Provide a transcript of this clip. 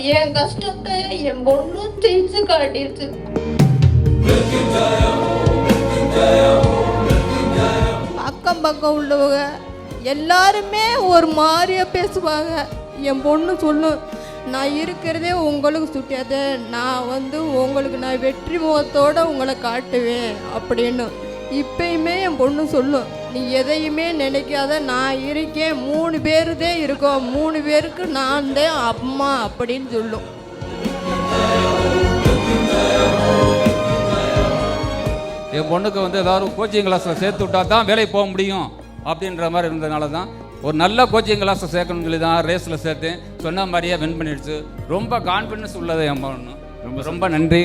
என் கஷ்டத்தை என் பொண்ணு தீர்த்து காட்டிடுச்சு. அக்கம் பக்கம் உள்ளவங்க எல்லாருமே ஒரு மாதிரியா பேசுவாங்க. என் பொண்ணு சொல்லும், நான் இருக்கிறதே உங்களுக்கு சுட்டியாத, நான் உங்களுக்கு நான் வெற்றி முகத்தோடு உங்களை காட்டுவேன் அப்படின்னு. இப்பயுமே என் பொண்ணு சொல்லும், நீ எதையுமே நினைக்காத, நான் இருக்கேன், 3 பேருதே இருக்கோம், 3 பேருக்கு நான் தான் அம்மா அப்படின்னு சொல்லும். என் பொண்ணுக்கு ஏதாவது கோச்சிங் கிளாஸில் சேர்த்து விட்டா தான் வேலைக்கு போக முடியும் அப்படின்ற மாதிரி இருந்ததுனால தான் ஒரு நல்ல கோச்சிங் கிளாஸை சேர்க்கணும்னு சொல்லி தான் ரேஸில் சேர்த்தேன். சொன்ன மாதிரியே வின் பண்ணிடுச்சு. ரொம்ப கான்ஃபிடன்ஸ் உள்ளது என் பொண்ணு. ரொம்ப நன்றி.